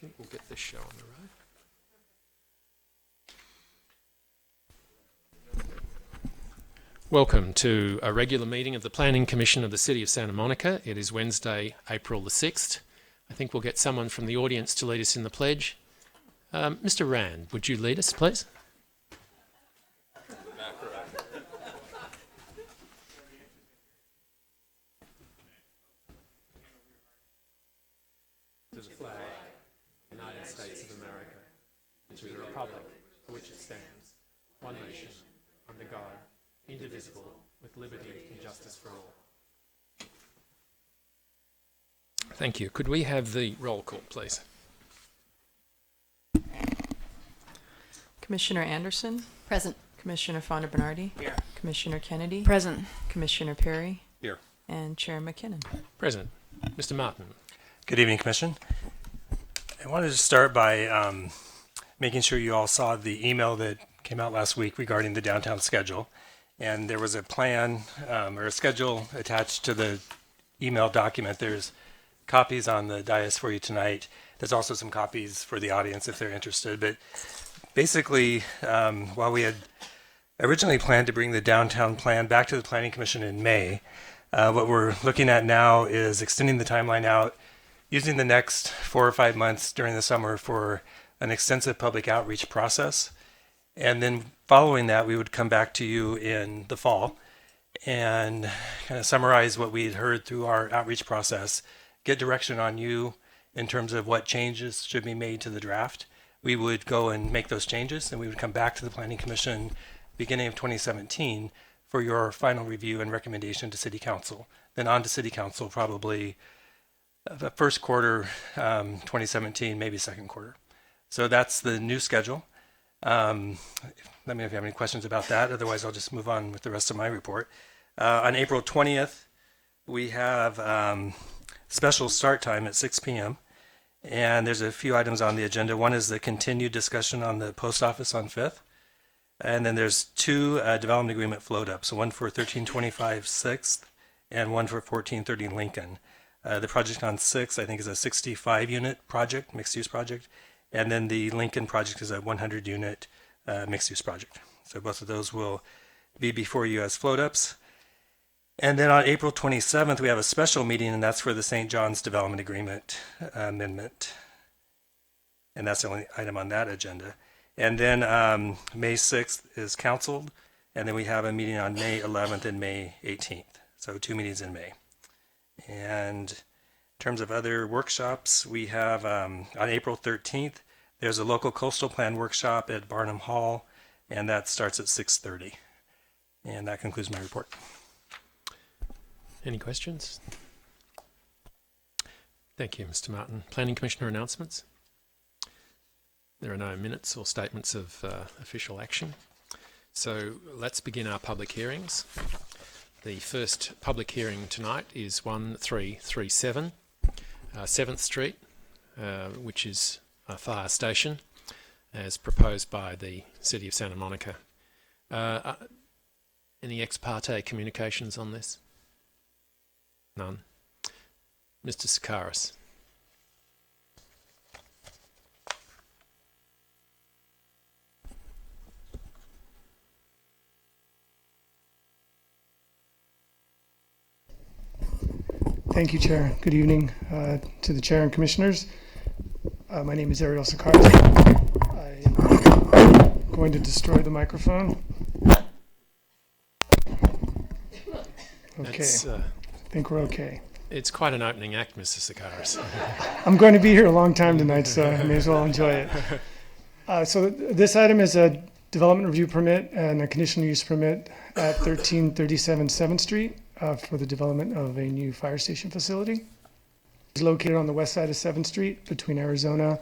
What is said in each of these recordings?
think we'll get this show on the road. Welcome to a regular meeting of the Planning Commission of the City of Santa Monica. It is Wednesday, April the 6th. I think we'll get someone from the audience to lead us in the pledge. Mr. Rand, would you lead us, please? To the flag of the United States of America, and to the republic for which it stands, one nation, under God, indivisible, with liberty and justice for all. Thank you. Could we have the roll call, please? Commissioner Anderson? Present. Commissioner Fonda Bernardi? Here. Commissioner Kennedy? Present. Commissioner Perry? Here. And Chair McKinnon. Present. Mr. Martin. Good evening, Commission. I wanted to start by making sure you all saw the email that came out last week regarding the downtown schedule. And there was a plan or a schedule attached to the email document. There's copies on the dais for you tonight. There's also some copies for the audience if they're interested. But basically, while we had originally planned to bring the downtown plan back to the Planning Commission in May, what we're looking at now is extending the timeline out, using the next 4 or 5 months during the summer for an extensive public outreach process. And then following that, we would come back to you in the fall and kind of summarize what we had heard through our outreach process, get direction on you in terms of what changes should be made to the draft. We would go and make those changes, and we would come back to the Planning Commission beginning of 2017 for your final review and recommendation to City Council. Then on to City Council probably the first quarter 2017, maybe second quarter. So that's the new schedule. Let me know if you have any questions about that. Otherwise, I'll just move on with the rest of my report. On April 20th, we have special start time at 6 p.m. And there's a few items on the agenda. One is the continued discussion on the post office on 5th. And then there's 2 development agreement float ups, one for 1325 6th and one for 1430 Lincoln. The project on 6th, I think, is a 65-unit project, mixed-use project. And then the Lincoln project is a 100-unit mixed-use project. So both of those will be before you as float-ups. And then on April 27th, we have a special meeting, and that's for the St. John's Development Agreement amendment. And that's the only item on that agenda. And then May 6th is canceled, and then we have a meeting on May 11th and May 18th. So 2 meetings in May. And in terms of other workshops, we have on April 13th, there's a local coastal plan workshop at Barnum Hall, and that starts at 6:30. And that concludes my report. Any questions? Thank you, Mr. Martin. Planning Commissioner announcements? There are no minutes or statements of official action. So let's begin our public hearings. The first public hearing tonight is 1337 7th Street, which is a fire station, as proposed by the City of Santa Monica. Any ex parte communications on this? None. Mr. Sakaris. Thank you, Chair. Good evening to the Chair and Commissioners. My name is Ariel Sakaris. I'm going to destroy the microphone. Okay, I think we're okay. It's quite an opening act, Mr. Sakaris. I'm going to be here a long time tonight, so I may as well enjoy it. So this item is a development review permit and a conditional use permit at 1337 7th Street. For the development of a new fire station facility. It's located on the west side of 7th Street between Arizona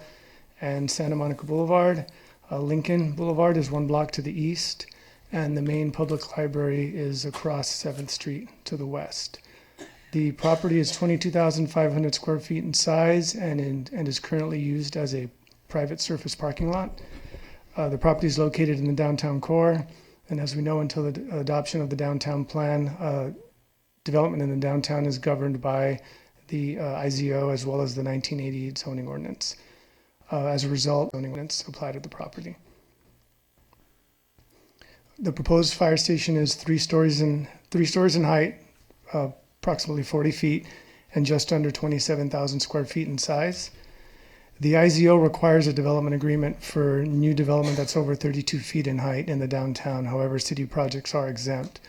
and Santa Monica Boulevard. Lincoln Boulevard is 1 block to the east, and the main public library is across 7th Street to the west. The property is 22,500 square feet in size and is currently used as a private surface parking lot. The property is located in the downtown core, and as we know, until the adoption of the downtown plan, development in the downtown is governed by the IZO as well as the 1988 zoning ordinance. As a result, zoning ordinance applied to the property. The proposed fire station is 3 stories in height, approximately 40 feet, and just under 27,000 square feet in size. The IZO requires a development agreement for new development that's over 32 feet in height in the downtown. However, city projects are exempt.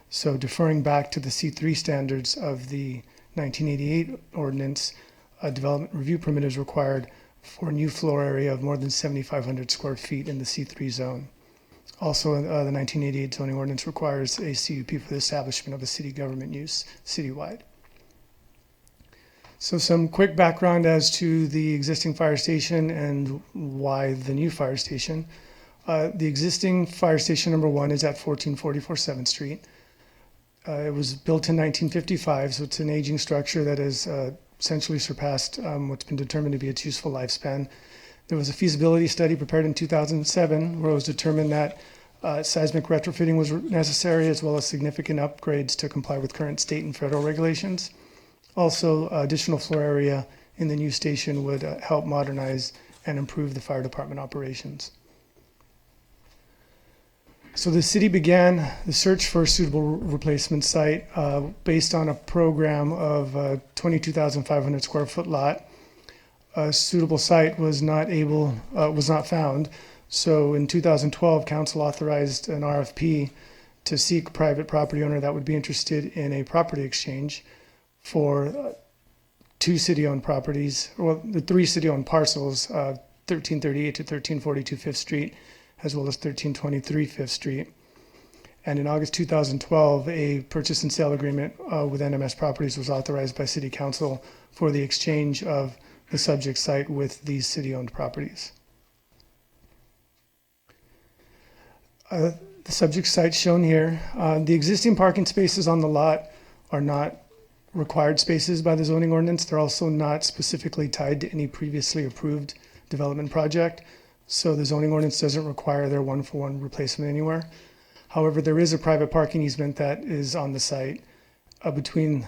So deferring back to the C3 standards of the 1988 ordinance, a development review permit is required for a new floor area of more than 7,500 square feet in the C3 zone. Also, the 1988 zoning ordinance requires a CUP for the establishment of a city government use citywide. So some quick background as to the existing fire station and why the new fire station. The existing fire station number 1 is at 1444 7th Street. It was built in 1955, so it's an aging structure that has essentially surpassed what's been determined to be its useful lifespan. There was a feasibility study prepared in 2007 where it was determined that seismic retrofitting was necessary, as well as significant upgrades to comply with current state and federal regulations. Also, additional floor area in the new station would help modernize and improve the fire department operations. So the city began the search for a suitable replacement site based on a program of a 22,500 square foot lot. A suitable site was not found. So in 2012, council authorized an RFP to seek a private property owner that would be interested in a property exchange for 2 city-owned properties, well, the 3 city-owned parcels, 1338 to 1342 5th Street, as well as 1323 5th Street. And in August 2012, a purchase and sale agreement with NMS Properties was authorized by City Council for the exchange of the subject site with these city-owned properties. The subject site shown here. The existing parking spaces on the lot are not required spaces by the zoning ordinance. They're also not specifically tied to any previously approved development project. So the zoning ordinance doesn't require their 1-for-1 replacement anywhere. However, there is a private parking easement that is on the site between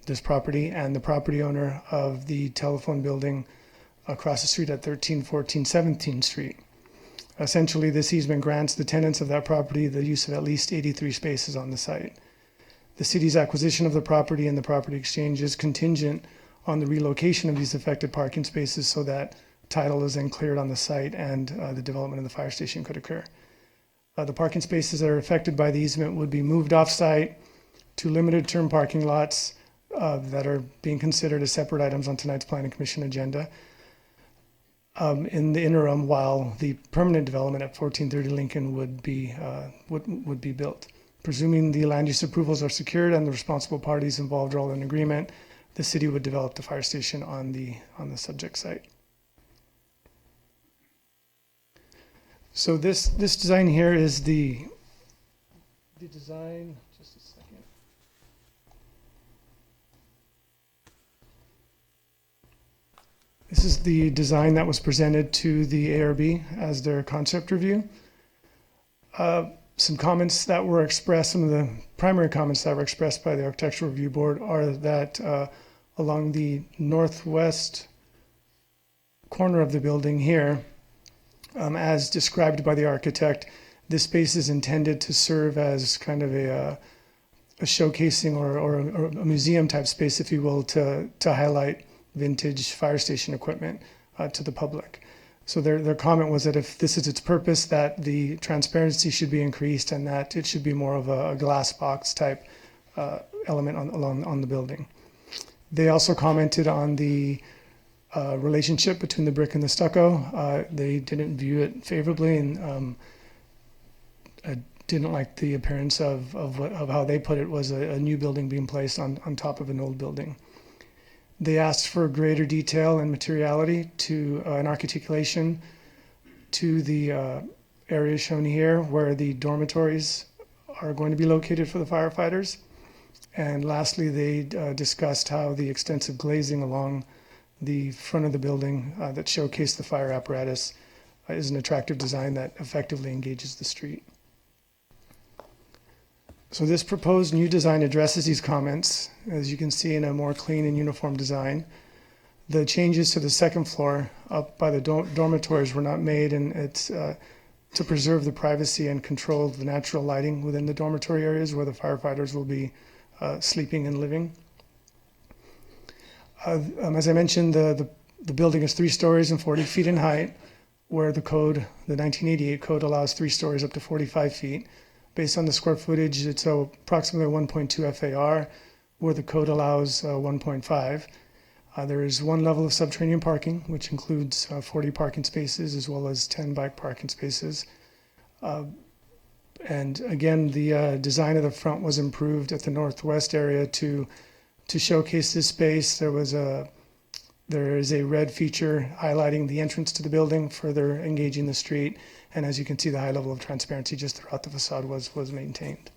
this property and the property owner of the telephone building across the street at 1314 17th Street. Essentially, this easement grants the tenants of that property the use of at least 83 spaces on the site. The city's acquisition of the property and the property exchange is contingent on the relocation of these affected parking spaces so that title is then cleared on the site and the development of the fire station could occur. The parking spaces that are affected by the easement would be moved off-site to limited term parking lots that are being considered as separate items on tonight's Planning Commission agenda. In the interim, while the permanent development at 1430 Lincoln would be built. Presuming the land use approvals are secured and the responsible parties involved are all in agreement, the city would develop the fire station on the subject site. So this design here is the design. Just a second. This is the design that was presented to the ARB as their concept review. Some comments that were expressed, some of the primary comments that were expressed by the Architectural Review Board are that along the northwest corner of the building here, as described by the architect, this space is intended to serve as kind of a showcasing or a museum type space, if you will, to highlight vintage fire station equipment to the public. So their comment was that if this is its purpose, that the transparency should be increased and that it should be more of a glass box type element on the building. They also commented on the relationship between the brick and the stucco. They didn't view it favorably and didn't like the appearance of how they put it was a new building being placed on top of an old building. They asked for greater detail and materiality to an articulation to the area shown here where the dormitories are going to be located for the firefighters. And lastly, they discussed how the extensive glazing along the front of the building that showcased the fire apparatus is an attractive design that effectively engages the street. So this proposed new design addresses these comments, as you can see, in a more clean and uniform design. The changes to the second floor up by the dormitories were not made, and it's to preserve the privacy and control the natural lighting within the dormitory areas where the firefighters will be sleeping and living. As I mentioned, the building is 3 stories and 40 feet in height, where the 1988 code allows 3 stories up to 45 feet. Based on the square footage, it's approximately 1.2 FAR, where the code allows 1.5. There is 1 level of subterranean parking, which includes 40 parking spaces as well as 10 bike parking spaces. And again, the design of the front was improved at the northwest area to showcase this space. There is a red feature highlighting the entrance to the building, further engaging the street. And as you can see, the high level of transparency just throughout the facade was maintained.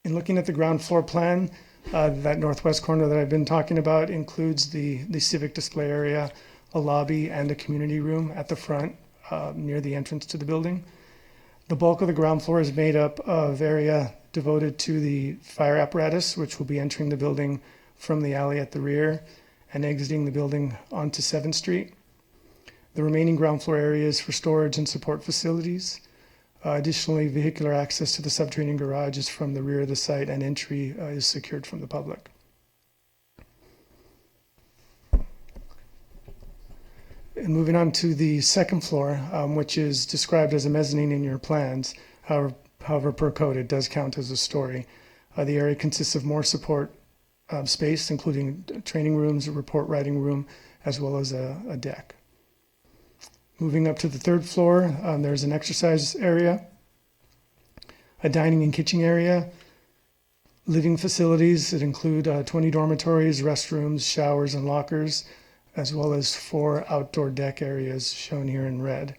In looking at the ground floor plan, that northwest corner that I've been talking about includes the civic display area, a lobby, and a community room at the front near the entrance to the building. The bulk of the ground floor is made up of area devoted to the fire apparatus, which will be entering the building from the alley at the rear and exiting the building onto 7th Street. The remaining ground floor area is for storage and support facilities. Additionally, vehicular access to the subterranean garage is from the rear of the site, and entry is secured from the public. And moving on to the second floor, which is described as a mezzanine in your plans. However, per code, it does count as a story. The area consists of more support space, including training rooms, a report writing room, as well as a deck. Moving up to the 3rd floor, there's an exercise area, a dining and kitchen area, living facilities that include 20 dormitories, restrooms, showers, and lockers, as well as 4 outdoor deck areas shown here in red.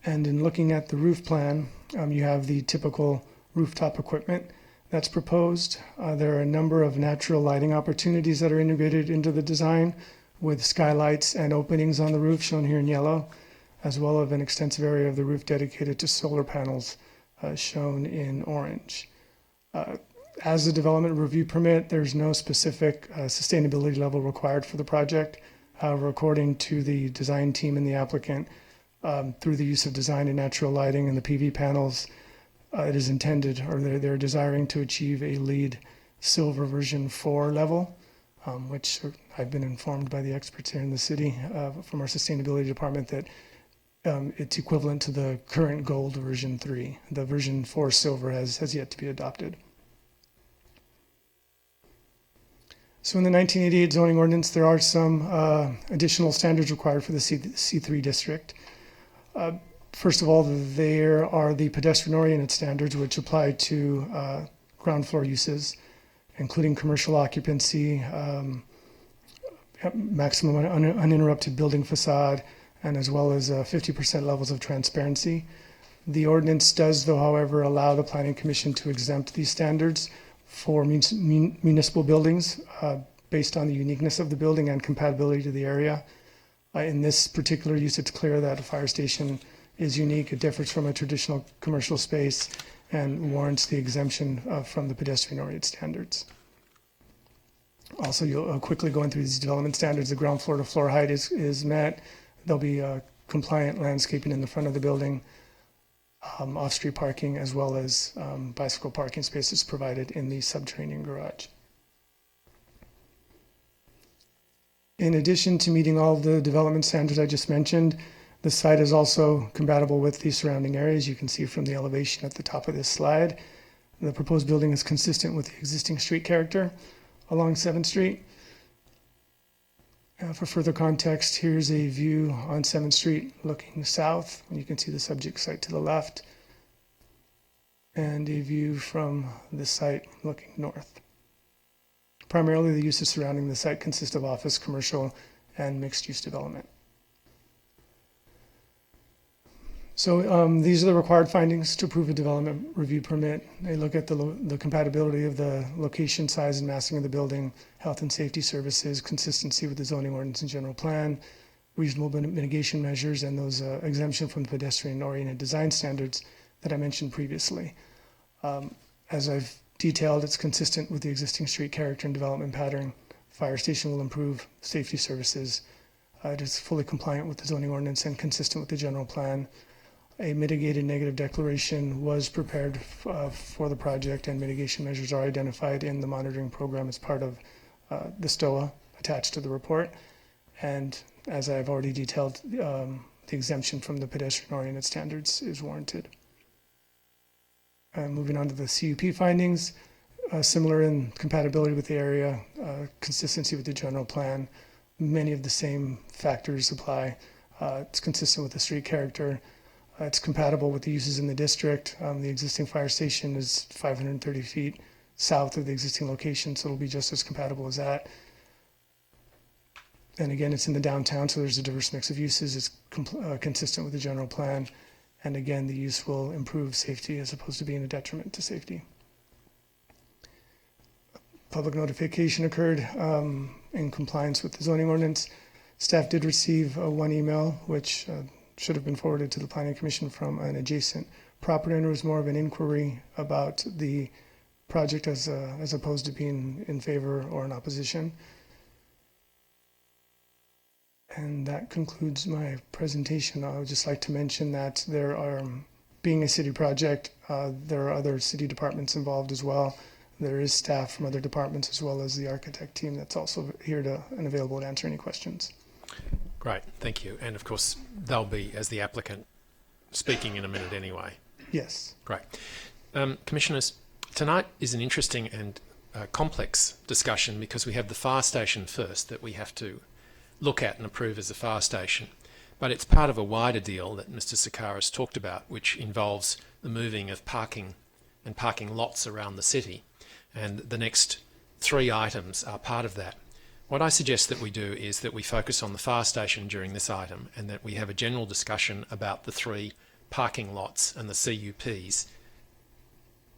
And in looking at the roof plan, you have the typical rooftop equipment that's proposed. There are a number of natural lighting opportunities that are integrated into the design, with skylights and openings on the roof shown here in yellow, as well as an extensive area of the roof dedicated to solar panels shown in orange. As a development review permit, there's no specific sustainability level required for the project. However, according to the design team and the applicant, through the use of design and natural lighting and the PV panels, it is intended, or they're desiring to achieve a LEED Silver version 4 level, which I've been informed by the experts here in the city from our sustainability department that it's equivalent to the current gold version 3. The version 4 silver has yet to be adopted. So in the 1988 zoning ordinance, there are some additional standards required for the C3 district. First of all, there are the pedestrian-oriented standards which apply to ground floor uses, including commercial occupancy, maximum uninterrupted building facade, and as well as 50% levels of transparency. The ordinance does, though, however, allow the Planning Commission to exempt these standards for municipal buildings based on the uniqueness of the building and compatibility to the area. In this particular use, it's clear that a fire station is unique. It differs from a traditional commercial space and warrants the exemption from the pedestrian-oriented standards. Also, you'll quickly going through these development standards, the ground floor to floor height is met. There'll be compliant landscaping in the front of the building, off-street parking, as well as bicycle parking spaces provided in the subterranean garage. In addition to meeting all of the development standards I just mentioned, the site is also compatible with the surrounding areas. You can see from the elevation at the top of this slide. The proposed building is consistent with the existing street character along 7th Street. For further context, here's a view on 7th Street looking south. You can see the subject site to the left, and a view from the site looking north. Primarily, the uses surrounding the site consist of office, commercial, and mixed-use development. So these are the required findings to approve a development review permit. They look at the compatibility of the location, size, and massing of the building, health and safety services, consistency with the zoning ordinance and general plan, reasonable mitigation measures, and those exemption from the pedestrian-oriented design standards that I mentioned previously. As I've detailed, it's consistent with the existing street character and development pattern fire station will improve safety services. It is fully compliant with the zoning ordinance and consistent with the general plan. A mitigated negative declaration was prepared for the project, and mitigation measures are identified in the monitoring program as part of the STOA attached to the report. And as I've already detailed, the exemption from the pedestrian-oriented standards is warranted. Moving on to the CUP findings, similar in compatibility with the area, consistency with the general plan. Many of the same factors apply. It's consistent with the street character. It's compatible with the uses in the district. The existing fire station is 530 feet south of the existing location, so it'll be just as compatible as that. And again, it's in the downtown, so there's a diverse mix of uses. It's consistent with the general plan. And again, the use will improve safety as opposed to being a detriment to safety. Public notification occurred in compliance with the zoning ordinance. Staff did receive one email, which should have been forwarded to the Planning Commission from an adjacent property owner. It was more of an inquiry about the project as opposed to being in favor or in opposition. And that concludes my presentation. I would just like to mention that there are, being a city project, there are other city departments involved as well. There is staff from other departments as well as the architect team that's also here and available to answer any questions. Great, thank you. And of course, they'll be, as the applicant, speaking in a minute anyway. Yes. Great. Commissioners, tonight is an interesting and complex discussion because we have the fire station first that we have to look at and approve as a fire station. But it's part of a wider deal that Mr. Sakaris talked about, which involves the moving of parking and parking lots around the city. And the next three items are part of that. What I suggest that we do is that we focus on the fire station during this item and that we have a general discussion about the three parking lots and the CUPs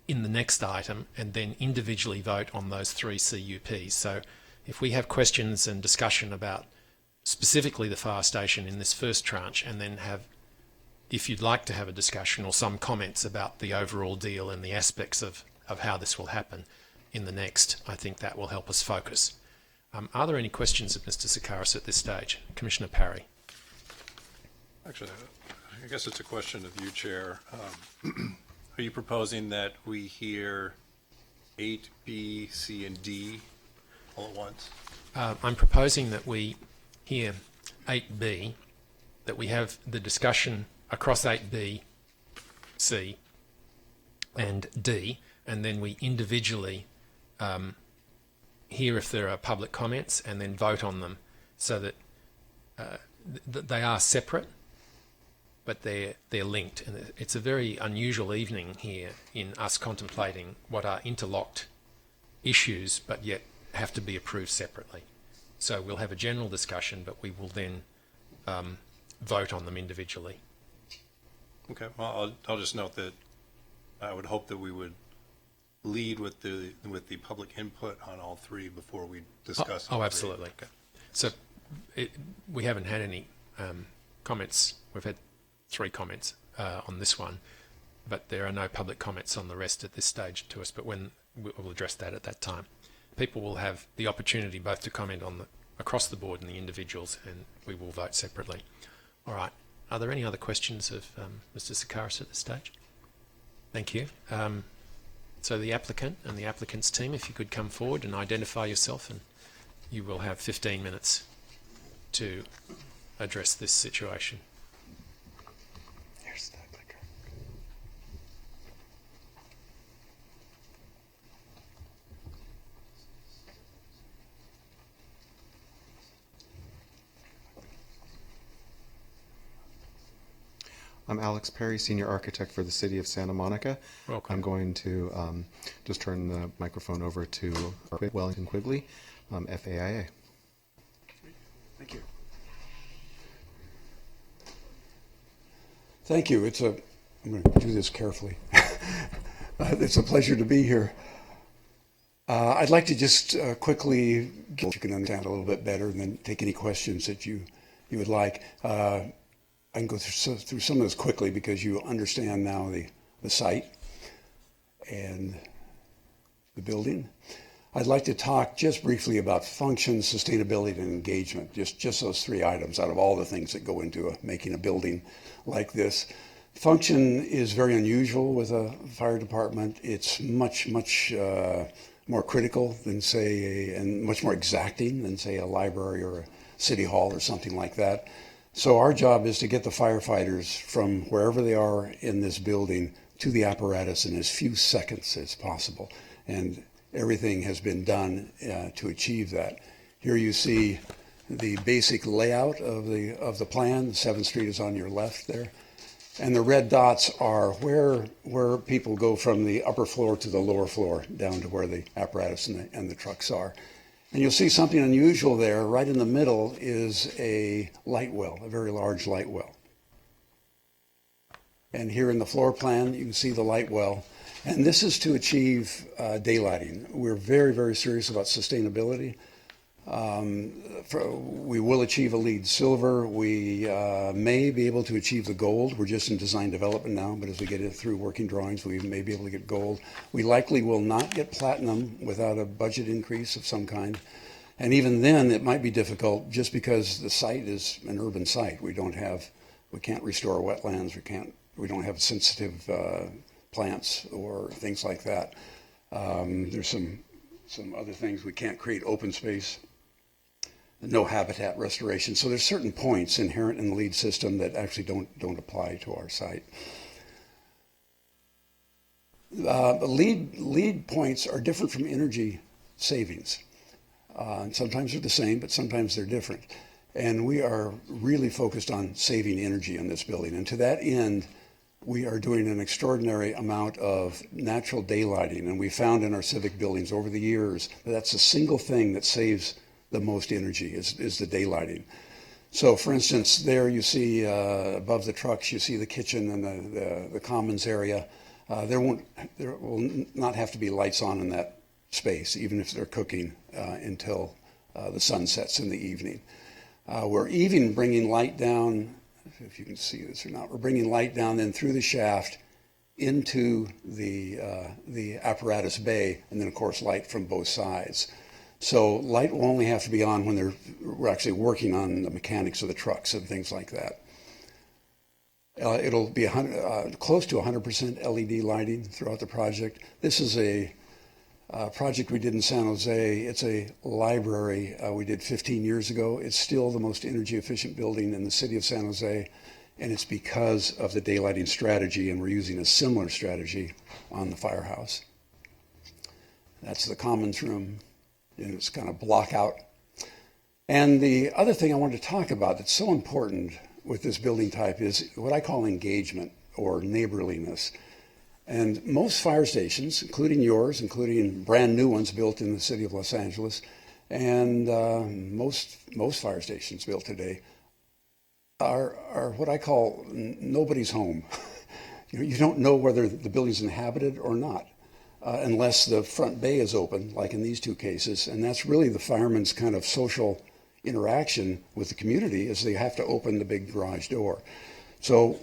in the next item, and then individually vote on those three CUPs. So if we have questions and discussion about specifically the fire station in this first tranche, and then have, if you'd like to have a discussion or some comments about the overall deal and the aspects of how this will happen in the next, I think that will help us focus. Are there any questions of Mr. Sakaris at this stage? Commissioner Parry. Actually, I guess it's a question of you, Chair. Are you proposing that we hear 8, B, C, and D all at once? I'm proposing that we hear 8B, that we have the discussion across 8B, C, and D, and then we individually hear if there are public comments and then vote on them, so that they are separate, but they're linked. And it's a very unusual evening here in us contemplating what are interlocked issues, but yet have to be approved separately. So we'll have a general discussion, but we will then vote on them individually. Okay, well, I'll just note that I would hope that we would lead with the public input on all three before we discuss. Oh, absolutely. Okay. So we haven't had any comments. We've had 3 comments on this one, but there are no public comments on the rest at this stage to us, but when we'll address that at that time. People will have the opportunity both to comment on across the board and the individuals, and we will vote separately. All right. Are there any other questions of Mr. Sakaris at this stage? Thank you. So the applicant and the applicant's team, if you could come forward and identify yourself, and you will have 15 minutes to address this situation. Here's the clicker. I'm Alex Perry, Senior Architect for the City of Santa Monica. Welcome. I'm going to just turn the microphone over to Wellington Quigley, FAIA. Thank you. Thank you. I'm going to do this carefully. It's a pleasure to be here. I'd like to just quickly, so you can understand a little bit better, and then take any questions that you would like. I can go through some of this quickly because you understand now the site and the building. I'd like to talk just briefly about function, sustainability, and engagement, just those three items out of all the things that go into making a building like this. Function is very unusual with a fire department. It's much more critical than, say, and much more exacting than, say, a library or a city hall or something like that. So our job is to get the firefighters from wherever they are in this building to the apparatus in as few seconds as possible. And everything has been done to achieve that. Here you see the basic layout of the plan. 7th Street is on your left there. And the red dots are where people go from the upper floor to the lower floor down to where the apparatus and the trucks are. And you'll see something unusual there. Right in the middle is a light well, a very large light well. And here in the floor plan, you can see the light well. And this is to achieve daylighting. We're very serious about sustainability. We will achieve a LEED Silver. We may be able to achieve the gold. We're just in design development now, but as we get it through working drawings, we may be able to get gold. We likely will not get platinum without a budget increase of some kind. And even then, it might be difficult just because the site is an urban site. We can't restore wetlands. We don't have sensitive plants or things like that. There's some other things. We can't create open space. No habitat restoration. So there's certain points inherent in the LEED system that actually don't apply to our site. LEED points are different from energy savings. Sometimes they're the same, but sometimes they're different. And we are really focused on saving energy in this building. And to that end, we are doing an extraordinary amount of natural daylighting. And we found in our civic buildings over the years that that's the single thing that saves the most energy is the daylighting. So for instance, there you see above the trucks, you see the kitchen and the commons area. There will not have to be lights on in that space, even if they're cooking until the sun sets in the evening. We're even bringing light down, if you can see this or not, we're bringing light down then through the shaft into the apparatus bay, and then of course light from both sides. So light will only have to be on when we're actually working on the mechanics of the trucks and things like that. It'll be close to 100% LED lighting throughout the project. This is a project we did in San Jose. It's a library we did 15 years ago. It's still the most energy efficient building in the city of San Jose, and it's because of the daylighting strategy, and we're using a similar strategy on the firehouse. That's the commons room. And it's kind of block out. And the other thing I wanted to talk about that's so important with this building type is what I call engagement or neighborliness. And most fire stations, including yours, including brand new ones built in the city of Los Angeles, and most fire stations built today are what I call nobody's home. You don't know whether the building's inhabited or not. Unless the front bay is open, like in these two cases. And that's really the firemen's kind of social interaction with the community, is they have to open the big garage door. So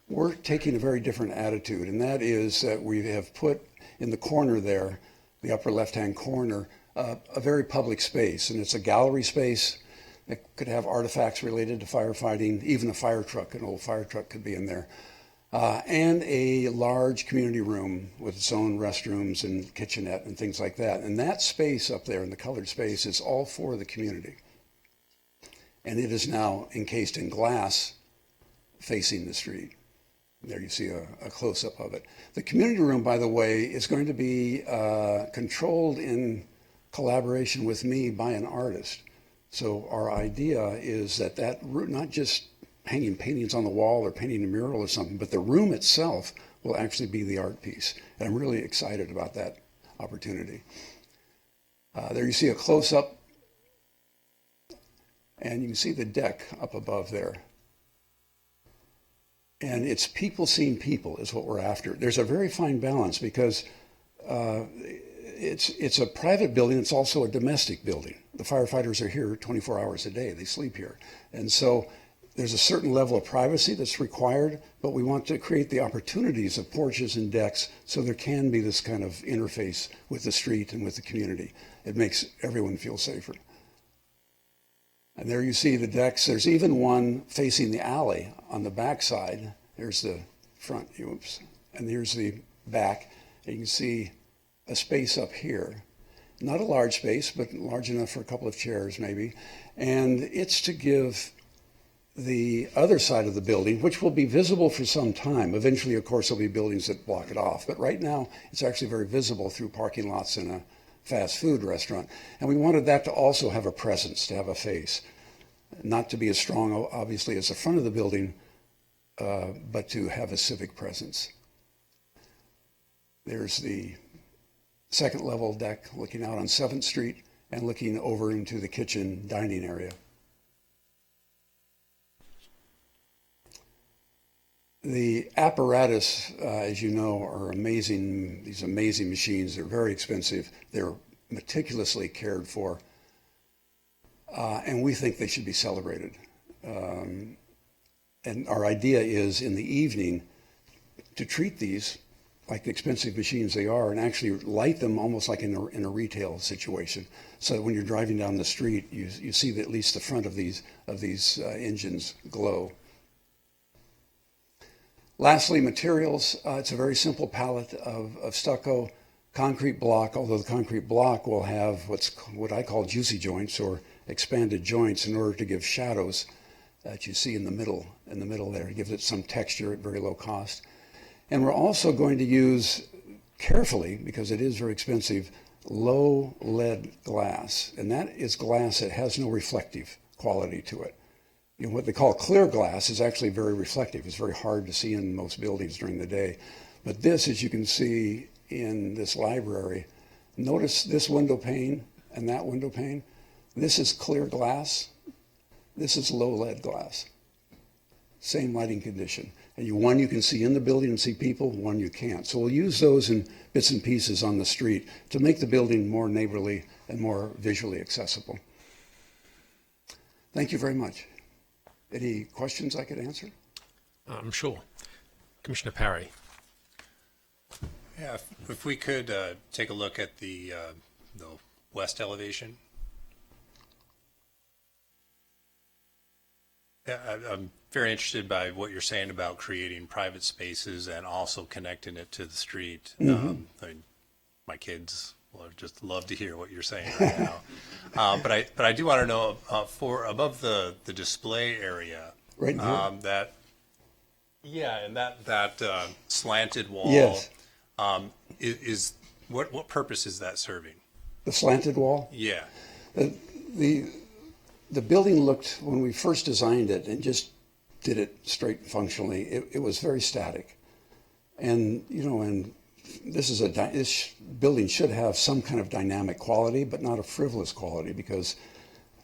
we're taking a very different attitude, and that is that we have put in the corner there, the upper left-hand corner, a very public space. And it's a gallery space that could have artifacts related to firefighting. Even a fire truck, an old fire truck could be in there. And a large community room with its own restrooms and kitchenette and things like that. And that space up there in the colored space is all for the community. And it is now encased in glass facing the street. There you see a close-up of it. The community room, by the way, is going to be controlled in collaboration with me by an artist. So our idea is that room, not just hanging paintings on the wall or painting a mural or something, but the room itself will actually be the art piece. And I'm really excited about that opportunity. There you see a close-up, and you can see the deck up above there. And it's people seeing people is what we're after. There's a very fine balance because it's a private building. It's also a domestic building. The firefighters are here 24 hours a day. They sleep here. And so there's a certain level of privacy that's required, but we want to create the opportunities of porches and decks so there can be this kind of interface with the street and with the community. It makes everyone feel safer. And there you see the decks. There's even one facing the alley on the back side. There's the front, oops, and here's the back. And you can see a space up here. Not a large space, but large enough for a couple of chairs maybe. And it's to give the other side of the building, which will be visible for some time. Eventually, of course, there'll be buildings that block it off. But right now, it's actually very visible through parking lots in a fast food restaurant. And we wanted that to also have a presence, to have a face. Not to be as strong, obviously, as the front of the building, but to have a civic presence. There's the second level deck looking out on 7th Street and looking over into the kitchen dining area. The apparatus, as you know, are amazing. These amazing machines. They're very expensive. They're meticulously cared for. And we think they should be celebrated. And our idea is in the evening to treat these like the expensive machines they are and actually light them almost like in a retail situation. So that when you're driving down the street, you see that at least the front of these engines glow. Lastly, materials. It's a very simple palette of stucco, concrete block, although the concrete block will have what I call juicy joints or expanded joints in order to give shadows that you see in the middle there. It gives it some texture at very low cost. And we're also going to use carefully, because it is very expensive, low lead glass. And that is glass that has no reflective quality to it. You know, what they call clear glass is actually very reflective. It's very hard to see in most buildings during the day. But this, as you can see in this library, notice this window pane and that window pane. This is clear glass. This is low lead glass. Same lighting condition. And one you can see in the building and see people, one you can't. So we'll use those in bits and pieces on the street to make the building more neighborly and more visually accessible. Thank you very much. Any questions I could answer? I'm sure. Commissioner Parry. Yeah, if we could take a look at the west elevation. Yeah, I'm very interested by what you're saying about creating private spaces and also connecting it to the street. I mean, my kids will just love to hear what you're saying right now. But I do want to know for above the display area. Right now. That slanted wall. Yes. Is what purpose is that serving? The slanted wall? Yeah. The building looked, when we first designed it and just did it straight functionally, it was very static. And, you know, and this building should have some kind of dynamic quality, but not a frivolous quality, because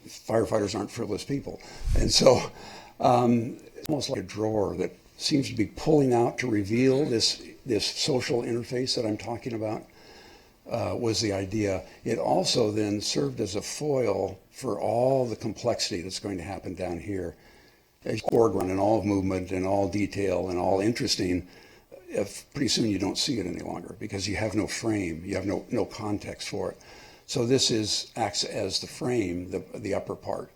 firefighters aren't frivolous people. And so it's almost like a drawer that seems to be pulling out to reveal this social interface that I'm talking about. Was the idea. It also then served as a foil for all the complexity that's going to happen down here. As foreground and all movement and all detail and all interesting, if pretty soon you don't see it any longer because you have no frame, you have no context for it. So this acts as the frame, the upper part.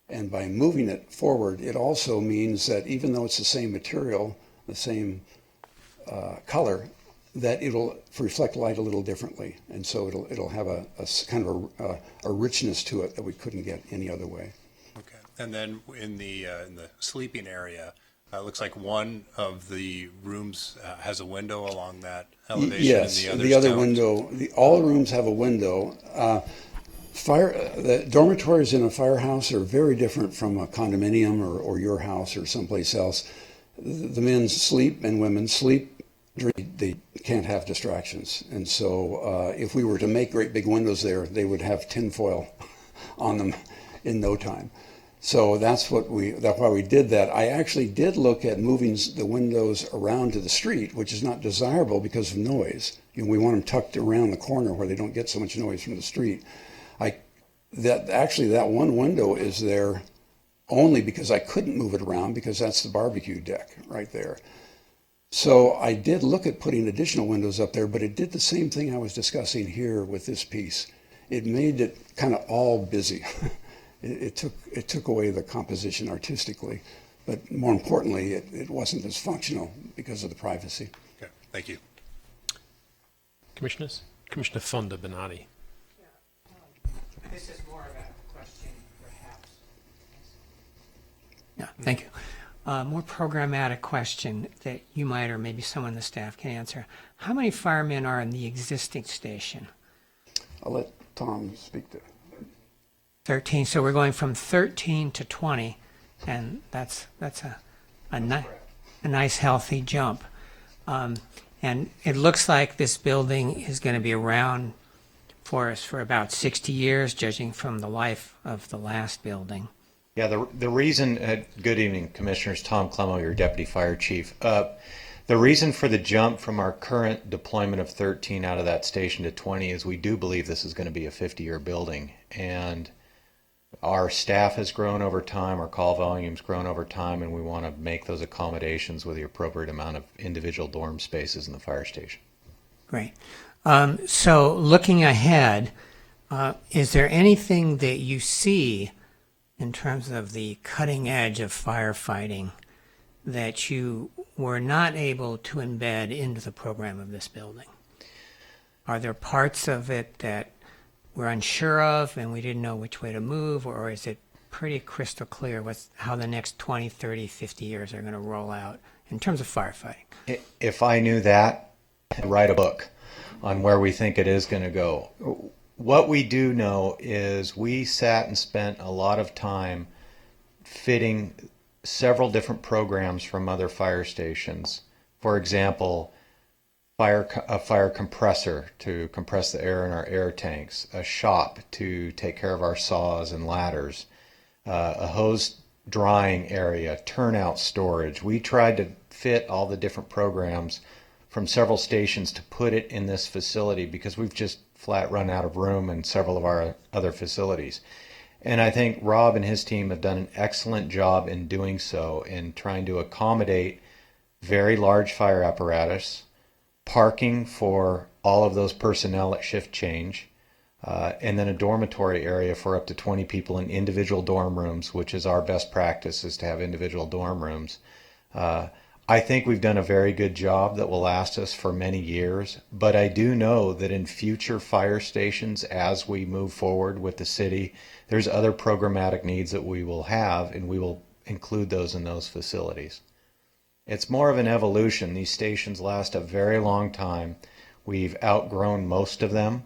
And by moving it forward, it also means that even though it's the same material, the same color, that it'll reflect light a little differently, and so it'll have a kind of a richness to it that we couldn't get any other way. Okay. And then in the sleeping area, it looks like one of the rooms has a window along that elevation. Yes, and the other don't. window. All rooms have a window. The dormitories in a firehouse are very different from a condominium or your house or someplace else. The men sleep and women sleep. They can't have distractions. And so if we were to make great big windows there, they would have tinfoil on them in no time. So that's why we did that. I actually did look at moving the windows around to the street, which is not desirable because of noise. You know, we want them tucked around the corner where they don't get so much noise from the street. That one window is there only because I couldn't move it around because that's the barbecue deck right there. So I did look at putting additional windows up there, but it did the same thing I was discussing here with this piece. It made it kind of all busy. It took away the composition artistically, but more importantly, it wasn't as functional because of the privacy. Okay, thank you. Commissioners? Commissioner Fonda Bernardi. This is more of a question, perhaps. Yeah, thank you. More programmatic question that you might, or maybe someone on the staff can answer. How many firemen are in the existing station? I'll let Tom speak to. 13. So we're going from 13 to 20, and that's a nice healthy jump. And it looks like this building is going to be around for us for about 60 years, judging from the life of the last building. Yeah, the reason, good evening, Commissioners. Tom Clemo, your Deputy Fire Chief. The reason for the jump from our current deployment of 13 out of that station to 20 is we do believe this is going to be a 50-year building. And our staff has grown over time, our call volume's grown over time, and we want to make those accommodations with the appropriate amount of individual dorm spaces in the fire station. Great. So looking ahead, is there anything that you see in terms of the cutting edge of firefighting that you were not able to embed into the program of this building? Are there parts of it that we're unsure of and we didn't know which way to move, or is it pretty crystal clear how the next 20, 30, 50 years are going to roll out in terms of firefighting? If I knew that, I'd write a book on where we think it is going to go. What we do know is we sat and spent a lot of time fitting several different programs from other fire stations. For example, a fire compressor to compress the air in our air tanks, a shop to take care of our saws and ladders, a hose drying area, turnout storage. We tried to fit all the different programs from several stations to put it in this facility because we've just flat run out of room in several of our other facilities. And I think Rob and his team have done an excellent job in doing so, in trying to accommodate very large fire apparatus, parking for all of those personnel at shift change, and then a dormitory area for up to 20 people in individual dorm rooms, which is our best practice, is to have individual dorm rooms. I think we've done a very good job that will last us for many years, but I do know that in future fire stations, as we move forward with the city, there's other programmatic needs that we will have, and we will include those in those facilities. It's more of an evolution. These stations last a very long time. We've outgrown most of them,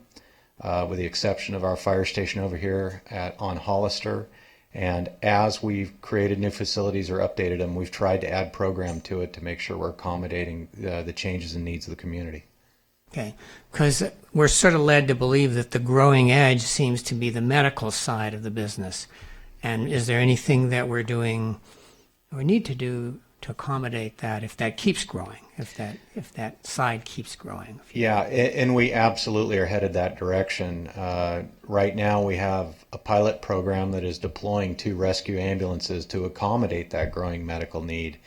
with the exception of our fire station over here on Hollister. And as we've created new facilities or updated them, we've tried to add program to it to make sure we're accommodating the changes and needs of the community. Okay, because we're sort of led to believe that the growing edge seems to be the medical side of the business. And is there anything that we're doing or need to do to accommodate that if that keeps growing, if that side keeps growing? Yeah, and we absolutely are headed that direction. Right now we have a pilot program that is deploying 2 rescue ambulances to accommodate that growing medical need.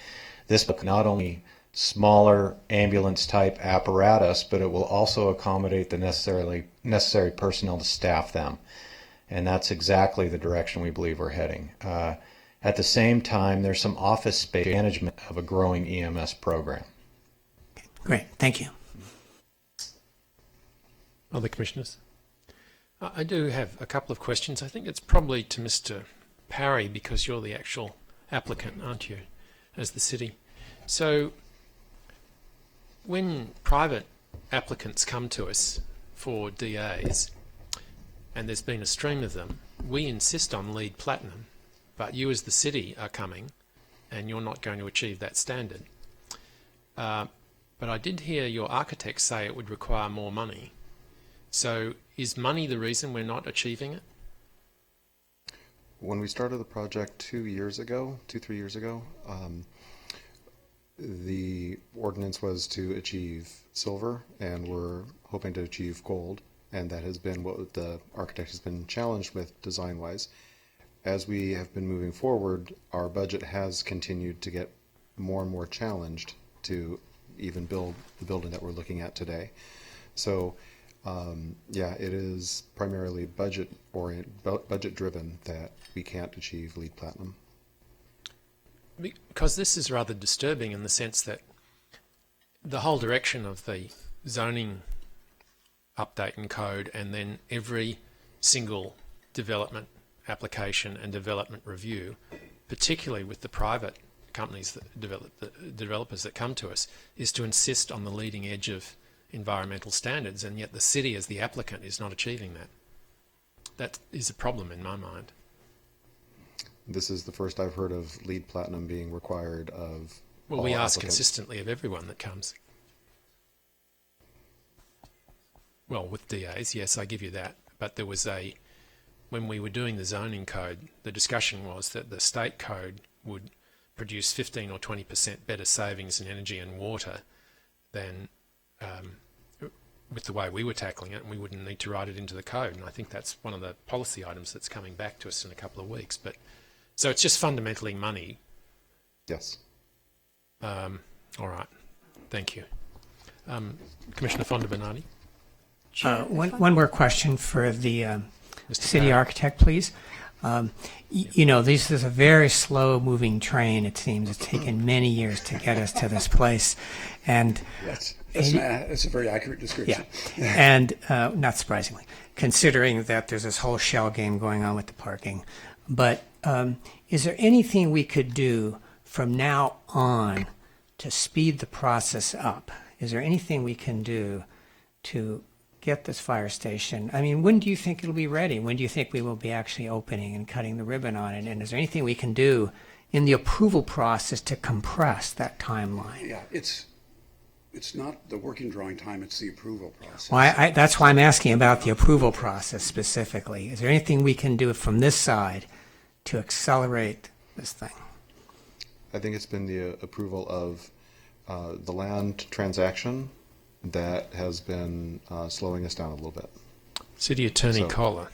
This will not only smaller ambulance type apparatus, but it will also accommodate the necessary personnel to staff them. And that's exactly the direction we believe we're heading. At the same time, there's some office space management of a growing EMS program. Great, thank you. Other commissioners? I do have a couple of questions. I think it's probably to Mr. Parry, because you're the actual applicant, aren't you, as the city? So when private applicants come to us for DAs, and there's been a stream of them, we insist on LEED Platinum, but you as the city are coming and you're not going to achieve that standard. But I did hear your architect say it would require more money. So is money the reason we're not achieving it? When we started the project 3 years ago, the ordinance was to achieve silver, and we're hoping to achieve gold, and that has been what the architect has been challenged with design-wise. as we have been moving forward, our budget has continued to get more and more challenged to even build the building that we're looking at today. So, yeah, it is primarily budget driven that we can't achieve LEED Platinum. Because this is rather disturbing in the sense that the whole direction of the zoning update and code, and then every single development application and development review, particularly with the private companies that the developers that come to us, is to insist on the leading edge of environmental standards, and yet the city as the applicant is not achieving that. That is a problem in my mind. This is the first I've heard of LEED Platinum being required of Well, all we ask applicants. consistently of everyone that comes. Well, with DAs, yes, I give you that. But there was when we were doing the zoning code, the discussion was that the state code would produce 15 or 20% better savings in energy and water than with the way we were tackling it, and we wouldn't need to write it into the code. And I think that's one of the policy items that's coming back to us in a couple of weeks. But so it's just fundamentally money. Yes. All right. Thank you. Commissioner Fonda Bernardi. One more question for the Mr. city Barrett. architect, please. You know, this is a very slow-moving train, it seems. It's taken many years to get us to this place. And That's a very accurate description. yeah, and not surprisingly, considering that there's this whole shell game going on with the parking. But is there anything we could do from now on to speed the process up? Is there anything we can do to get this fire station? I mean, when do you think it'll be ready? When do you think we will be actually opening and cutting the ribbon on it? And is there anything we can do in the approval process to compress that timeline? Yeah, it's not the working drawing time, it's the approval process. Well, that's why I'm asking about the approval process specifically. Is there anything we can do from this side to accelerate this thing? I think it's been the approval of the land transaction that has been slowing us down a little bit. City Attorney So- Kohler.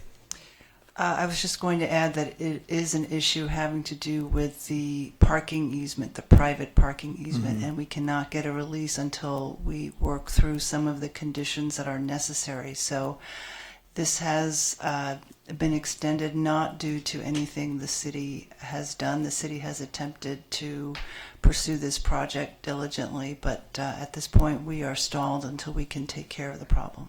I was just going to add that it is an issue having to do with the parking easement, the private parking easement, and we cannot get a release until we work through some of the conditions that are necessary. So this has been extended not due to anything the city has done. The city has attempted to pursue this project diligently, but at this point we are stalled until we can take care of the problem.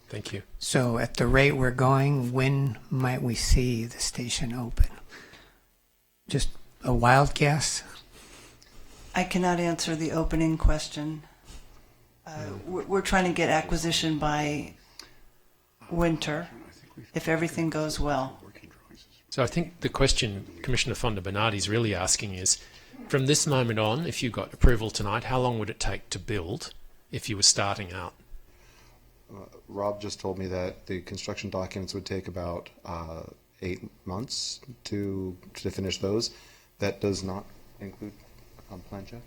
Thank you. So at the rate we're going, when might we see the station open? Just a wild guess? I cannot answer the opening question. We're trying to get acquisition by winter, if everything goes well. So I think the question Commissioner Fonda Bernardi is really asking is, from this moment on, if you got approval tonight, how long would it take to build if you were starting out? Rob just told me that the construction documents would take about 8 months to finish those. That does not include plan check?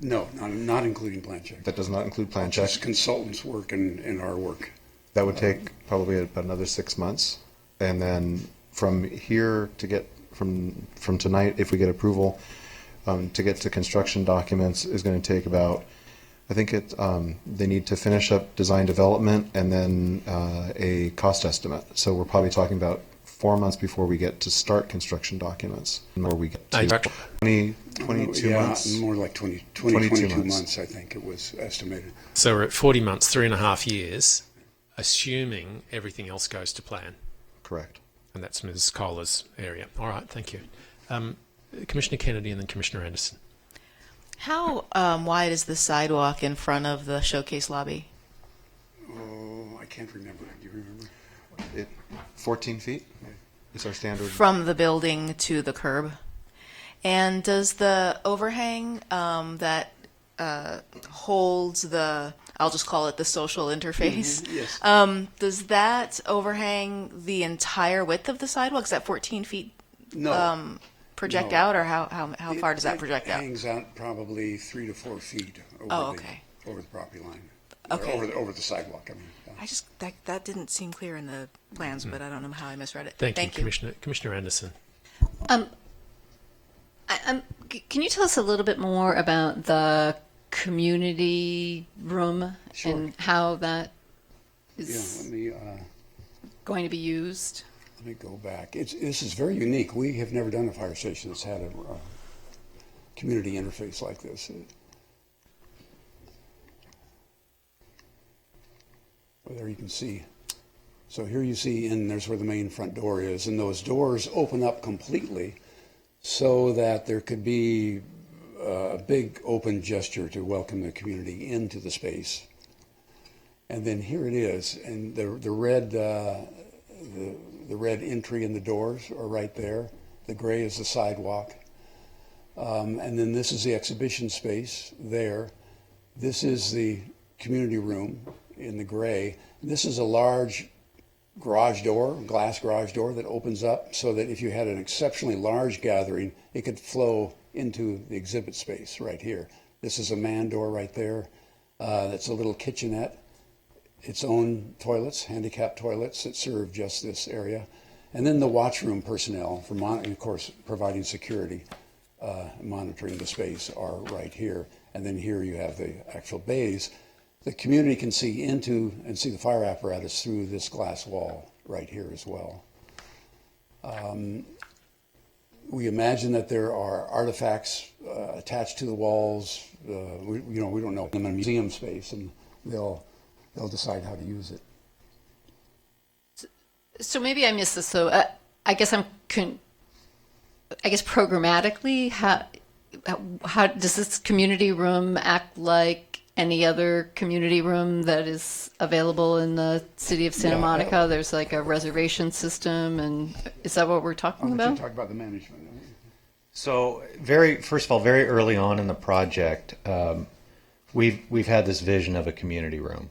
No, not including plan check. That does not include plan check. Just consultants' work and our work. That would take probably about another 6 months. And then from here to get from tonight, if we get approval, to get to construction documents is going to take about, I think they need to finish up design development and then a cost estimate. So we're probably talking about 4 months before we get to start construction documents. Or we get to 22 yeah, months. more like 22 months, I think it was estimated. So we're at 40 months, 3.5 years, assuming everything else goes to plan. Correct. And that's Ms. Kohler's area. All right, thank you. Commissioner Kennedy and then Commissioner Anderson. How wide is the sidewalk in front of the showcase lobby? Oh, I can't remember. Do you remember? 14 feet is our standard. From the building to the curb? And does the overhang that holds the, I'll just call it the social interface, Yes. does that overhang the entire width of the sidewalk? Is that 14 feet No. project No. out, or how far does that project It out? hangs out probably 3 to 4 feet over, Oh, okay. over the property line. Okay. over the sidewalk. I mean, I just that didn't seem clear in the plans, but I don't know how I misread it. Thank you, Commissioner Anderson. Can you tell us a little bit more about the community room Sure. and how that yeah. is going to be used? Let me go back. This is very unique. We have never done a fire station that's had a community interface like this. Well, there you can see. So here you see, and there's where the main front door is, and those doors open up completely so that there could be a big open gesture to welcome the community into the space. And then here it is, and the red entry and the doors are right there. The gray is the sidewalk. And then this is the exhibition space there. This is the community room in the gray. This is a large garage door, glass garage door that opens up so that if you had an exceptionally large gathering, it could flow into the exhibit space right here. This is a man door right there. That's a little kitchenette. Its own toilets, handicapped toilets that serve just this area. And then the watchroom personnel, for of course, providing security, monitoring the space, are right here. And then here you have the actual bays. The community can see into and see the fire apparatus through this glass wall right here as well. We imagine that there are artifacts attached to the walls. We don't know. In a museum space, and they'll decide how to use it. So maybe I missed this. So I guess programmatically, how does this community room act like any other community room that is available in the city of Santa Monica? There's like a reservation system, and is that what we're talking about? You talk about the management. So first of all, very early on in the project, we've had this vision of a community room.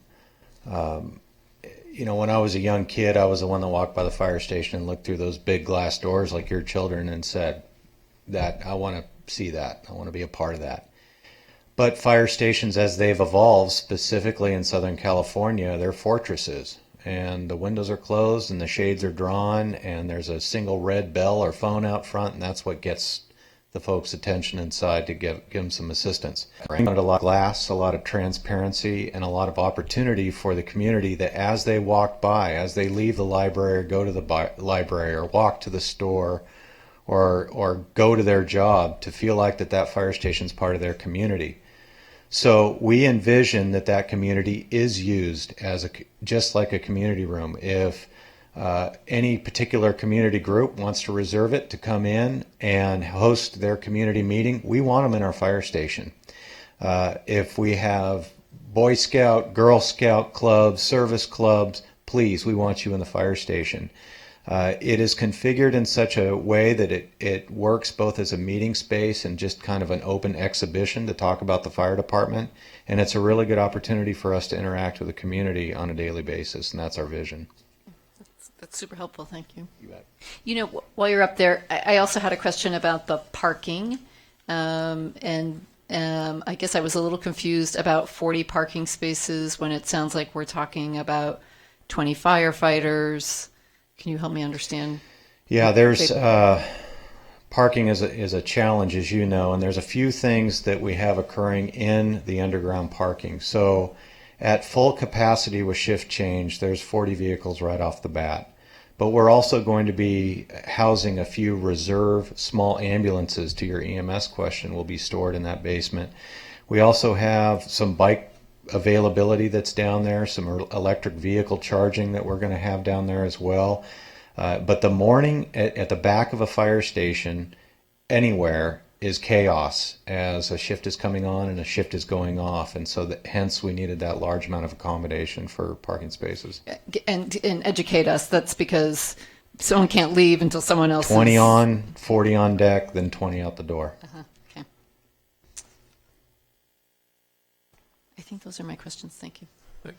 When I was a young kid, I was the one that walked by the fire station and looked through those big glass doors like your children and said that I want to see that. I want to be a part of that. But fire stations, as they've evolved, specifically in Southern California, they're fortresses. And the windows are closed and the shades are drawn and there's a single red bell or phone out front, and that's what gets the folks' attention inside to give them some assistance. A lot of glass, a lot of transparency, and a lot of opportunity for the community that as they walk by, as they leave the library or go to the library or walk to the store or go to their job, to feel like that fire station is part of their community. So we envision that community is used as just like a community room. If any particular community group wants to reserve it to come in and host their community meeting, we want them in our fire station. If we have Boy Scout, Girl Scout clubs, service clubs, please, we want you in the fire station. It is configured in such a way that it works both as a meeting space and just kind of an open exhibition to talk about the fire department. And it's a really good opportunity for us to interact with the community on a daily basis, and that's our vision. That's super helpful. Thank you. You bet. While you're up there, I also had a question about the parking. I guess I was a little confused about 40 parking spaces when it sounds like we're talking about 20 firefighters. Can you help me understand? Yeah, there's parking is a challenge, as you know, and there's a few things that we have occurring in the underground parking. So at full capacity with shift change, there's 40 vehicles right off the bat. But we're also going to be housing a few reserve small ambulances, to your EMS question, will be stored in that basement. We also have some bike availability that's down there, some electric vehicle charging that we're going to have down there as well. But the morning at the back of a fire station anywhere is chaos as a shift is coming on and a shift is going off. And so hence we needed that large amount of accommodation for parking spaces. And educate us. That's because someone can't leave until someone else 20 on, 40 on deck, then 20 out the door. Okay. I think those are my questions. Thank you.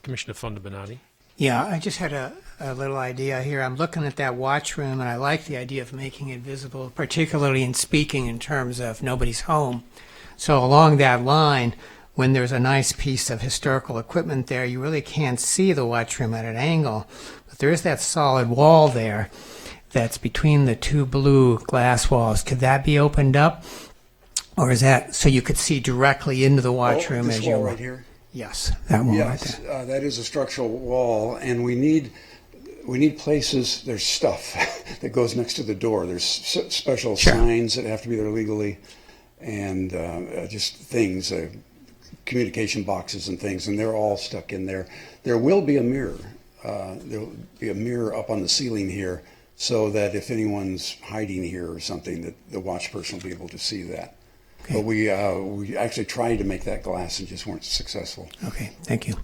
Commissioner Fonda Bernardi. Yeah, I just had a little idea here. I'm looking at that watch room, and I like the idea of making it visible, particularly in speaking in terms of nobody's home. So along that line, when there's a nice piece of historical equipment there, you really can't see the watchroom at an angle. But there is that solid wall there that's between the two blue glass walls. Could that be opened up? Or is that so you could see directly into the watchroom this as you wall walk? right here? Yes, that wall right Yes, there. that is a structural wall, and we need places. There's stuff that goes next to the door. There's special signs that have to be there legally, and just things, communication boxes and things, and they're all stuck in there. There will be a mirror. There will be a mirror up on the ceiling here, so that if anyone's hiding here or something, that the watch person will be able to see that. Okay. But we actually tried to make that glass and just weren't successful. Okay, thank you.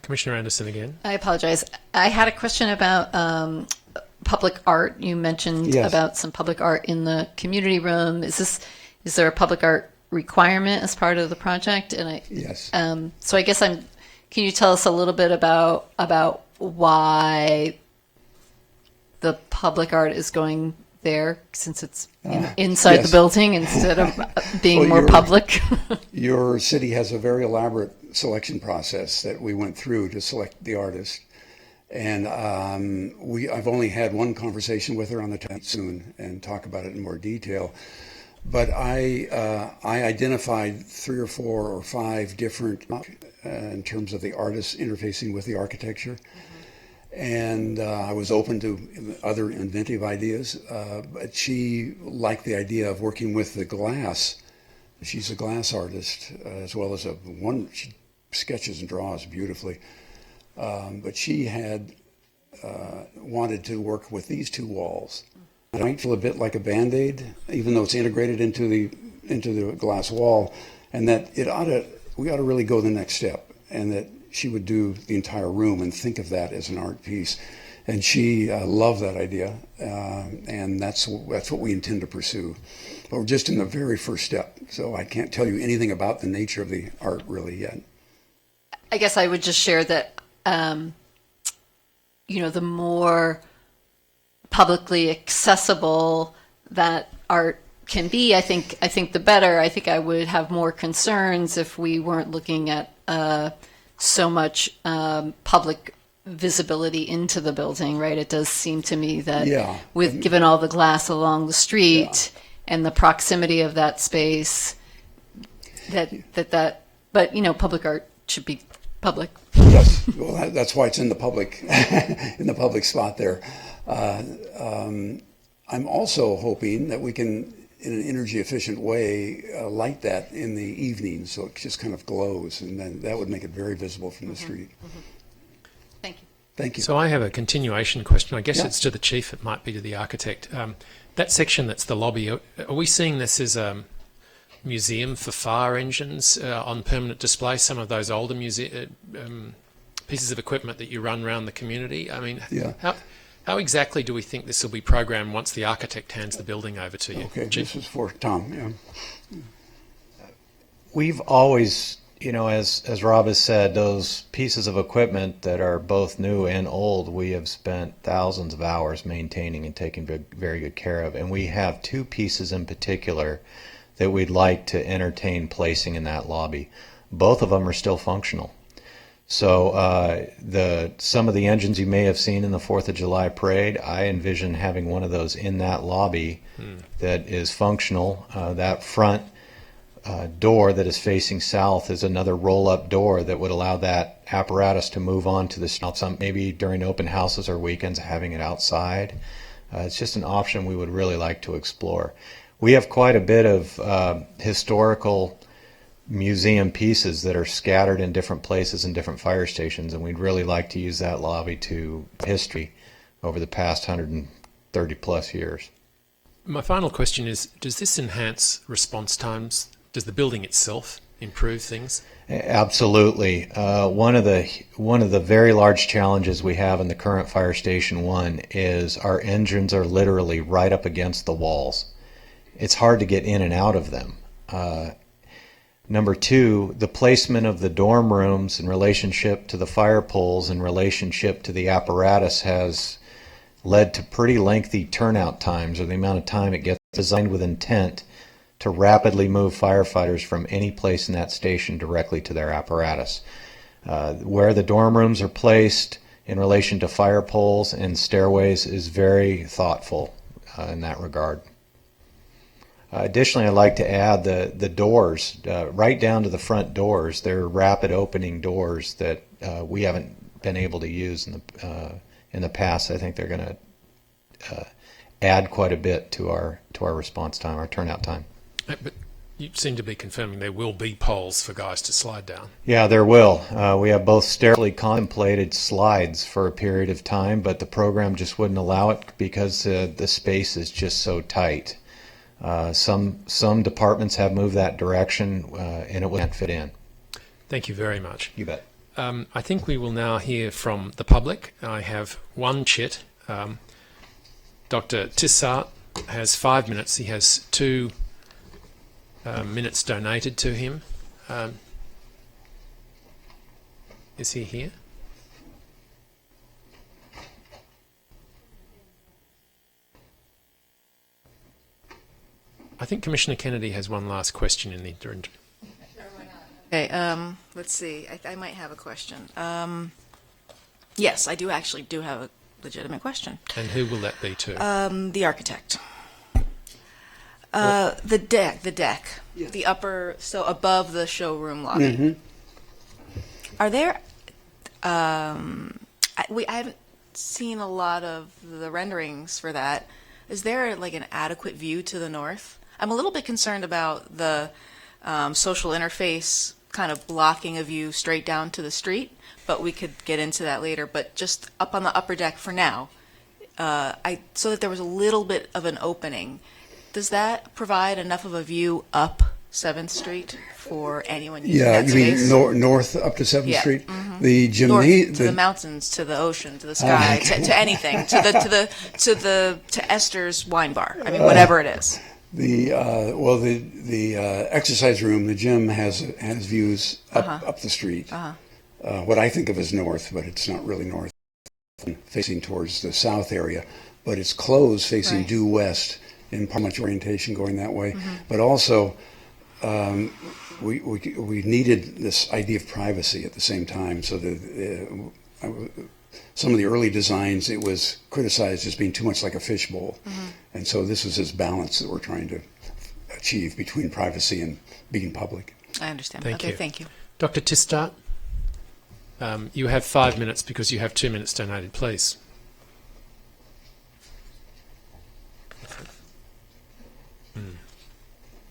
Commissioner Anderson again. I apologize. I had a question about public art. You mentioned about some public art in the community room. Is there a public art requirement as part of the project? And yes. So I guess can you tell us a little bit about why the public art is going there, since it's inside the building instead of being more public? Your city has a very elaborate selection process that we went through to select the artist. And I've only had one conversation with her on the telephone soon and talk about it in more detail. But I identified 3 or 4 or 5 different in terms of the artist interfacing with the architecture. And I was open to other inventive ideas, but she liked the idea of working with the glass. She's a glass artist, as well as she sketches and draws beautifully. But she had wanted to work with these 2 walls. It might feel a bit like a Band-Aid, even though it's integrated into the glass wall, and that we ought to really go the next step, and that she would do the entire room and think of that as an art piece. And she loved that idea, and that's what we intend to pursue. But we're just in the very first step, so I can't tell you anything about the nature of the art really yet. I guess I would just share that, the more publicly accessible that art can be, I think the better. I think I would have more concerns if we weren't looking at so much public visibility into the building, right? It does seem to me that given all the glass along the street and the proximity of that space, but public art should be public. Yes, well, that's why it's in the public spot there. I'm also hoping that we can, in an energy efficient way, light that in the evening so it just kind of glows, and then that would make it very visible from the street. Thank you. Thank you. So I have a continuation question. I guess it's to the chief, it might be to the architect. That section that's the lobby, are we seeing this as a museum for fire engines on permanent display, some of those older pieces of equipment that you run around the community? I mean, how exactly do we think this will be programmed once the architect hands the building over to you? Okay, this is for Tom. We've always, as Rob has said, those pieces of equipment that are both new and old, we have spent thousands of hours maintaining and taking very good care of. And we have 2 pieces in particular that we'd like to entertain placing in that lobby. Both of them are still functional. So some of the engines you may have seen in the 4th of July parade, I envision having one of those in that lobby that is functional. That front door that is facing south is another roll-up door that would allow that apparatus to move on to the south, maybe during open houses or weekends, having it outside. It's just an option we would really like to explore. We have quite a bit of historical museum pieces that are scattered in different places and different fire stations, and we'd really like to use that lobby to history over the past 130 plus years. My final question is, does this enhance response times? Does the building itself improve things? Absolutely. One of the very large challenges we have in the current Fire Station 1 is our engines are literally right up against the walls. It's hard to get in and out of them. Number 2, the placement of the dorm rooms in relationship to the fire poles in relationship to the apparatus has led to pretty lengthy turnout times, or the amount of time it gets designed with intent to rapidly move firefighters from any place in that station directly to their apparatus. Where the dorm rooms are placed in relation to fire poles and stairways is very thoughtful in that regard. Additionally, I'd like to add the doors, right down to the front doors. They're rapid opening doors that we haven't been able to use in the past. I think they're going to add quite a bit to our response time, our turnout time. But you seem to be confirming there will be poles for guys to slide down. Yeah, there will. We have both sterilely contemplated slides for a period of time, but the program just wouldn't allow it because the space is just so tight. Some departments have moved that direction, and it wouldn't fit in. Thank you very much. You bet. I think we will now hear from the public. I have one chit. Dr. Tissart has 5 minutes. He has 2 minutes donated to him. Is he here? I think Commissioner Kennedy has one last question in the interim. Okay, let's see. I might have a question. Yes, I do have a legitimate question. And who will that be to? The architect. The deck, Yes. the upper, so above the showroom lobby. Mm-hmm. Are there? I haven't seen a lot of the renderings for that. Is there like an adequate view to the north? I'm a little bit concerned about the social interface kind of blocking a view straight down to the street, but we could get into that later. But just up on the upper deck for now, so that there was a little bit of an opening. Does that provide enough of a view up 7th Street for anyone using Yeah, that you space? mean north up to 7th Yeah, Street? mhm. The North, gymnasium, to the mountains, to the ocean, to the sky, to anything, to Esther's wine bar. I mean, whatever it is. the exercise room, the gym has views up the street. What I think of as north, but it's not really north, facing towards the south area, but it's closed facing Right. due west in much orientation going that way. But also, we needed this idea of privacy at the same time. So some of the early designs, it was criticized as being too much like a fishbowl. And so this is this balance that we're trying to achieve between privacy and being public. I understand. Thank Okay, you. thank you. Dr. Tissart, you have 5 minutes because you have 2 minutes donated, please.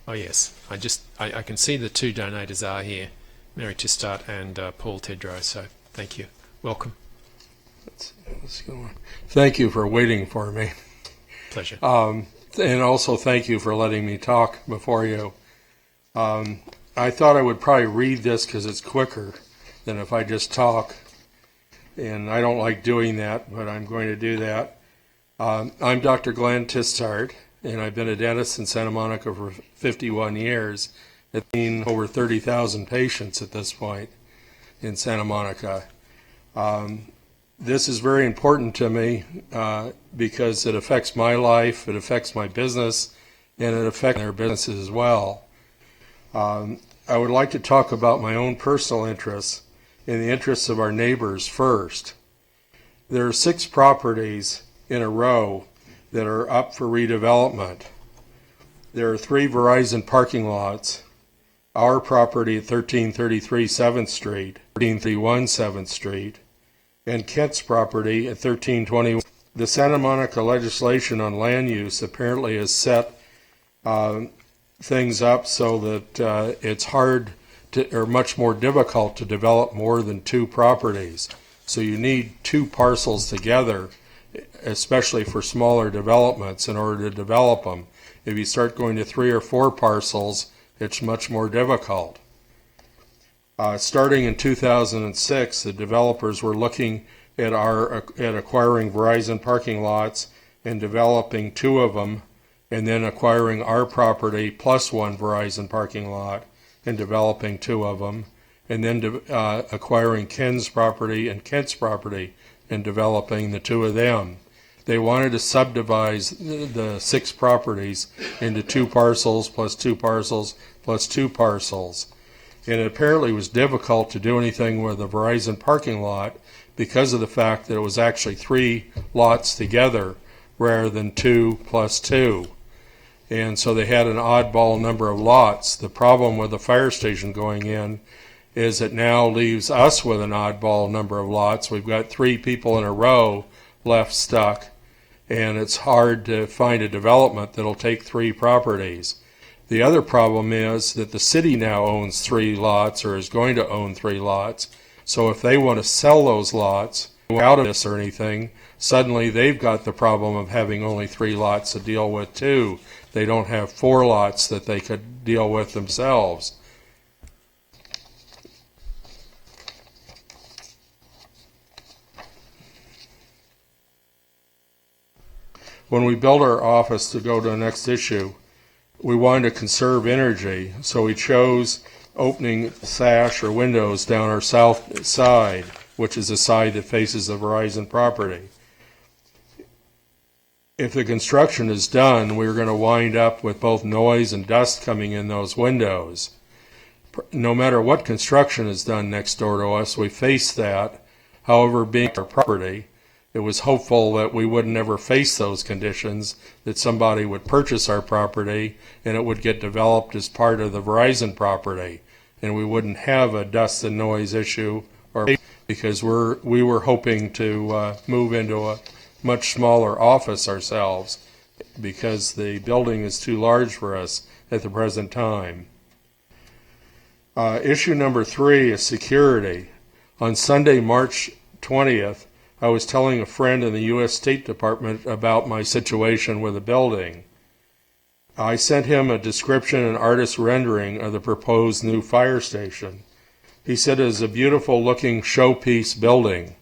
Oh yes, I can see the 2 donators are here, Mary Tissart and Paul Tedrow, so thank you. Welcome. Let's go on. Thank you for waiting for me. Pleasure. And also thank you for letting me talk before you. I thought I would probably read this because it's quicker than if I just talk. And I don't like doing that, but I'm going to do that. I'm Dr. Glenn Tissart, and I've been a dentist in Santa Monica for 51 years. I've seen over 30,000 patients at this point in Santa Monica. This is very important to me because it affects my life, it affects my business, and it affects their businesses as well. I would like to talk about my own personal interests and the interests of our neighbors first. There are 6 properties in a row that are up for redevelopment. There are 3 Verizon parking lots, our property at 1333 7th Street, 1331 7th Street, and Kent's property at 1321. The Santa Monica legislation on land use apparently has set things up so that it's hard to, or much more difficult to develop more than 2 properties. So you need 2 parcels together, especially for smaller developments, in order to develop them. If you start going to 3 or 4 parcels, it's much more difficult. Starting in 2006, the developers were looking at acquiring Verizon parking lots and developing 2 of them, and then acquiring our property plus 1 Verizon parking lot and developing 2 of them, and then acquiring Ken's property and Kent's property and developing the 2 of them. They wanted to subdivide the 6 properties into 2 parcels plus 2 parcels plus 2 parcels. And it apparently was difficult to do anything with the Verizon parking lot because of the fact that it was actually 3 lots together rather than 2 plus 2. And so they had an oddball number of lots. The problem with the fire station going in is it now leaves us with an oddball number of lots. We've got 3 people in a row left stuck, and it's hard to find a development that'll take 3 properties. The other problem is that the city now owns 3 lots, or is going to own 3 lots. So if they want to sell those lots out of this or anything, suddenly they've got the problem of having only 3 lots to deal with too. They don't have 4 lots that they could deal with themselves. When we built our office to go to the next issue, we wanted to conserve energy, so we chose opening sash or windows down our south side, which is the side that faces the Verizon property. If the construction is done, we're going to wind up with both noise and dust coming in those windows. No matter what construction is done next door to us, we face that. However, being our property, it was hopeful that we would never face those conditions, that somebody would purchase our property and it would get developed as part of the Verizon property, and we wouldn't have a dust and noise issue, or because we were hoping to move into a much smaller office ourselves because the building is too large for us at the present time. Issue number 3 is security. On Sunday, March 20th, I was telling a friend in the U.S. State Department about my situation with the building. I sent him a description and artist rendering of the proposed new fire station. He said it is a beautiful looking showpiece building.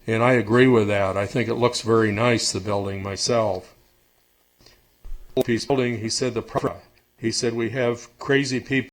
And I agree with that. I think it looks very nice, the building, myself. Piece building, he said, he said we have crazy people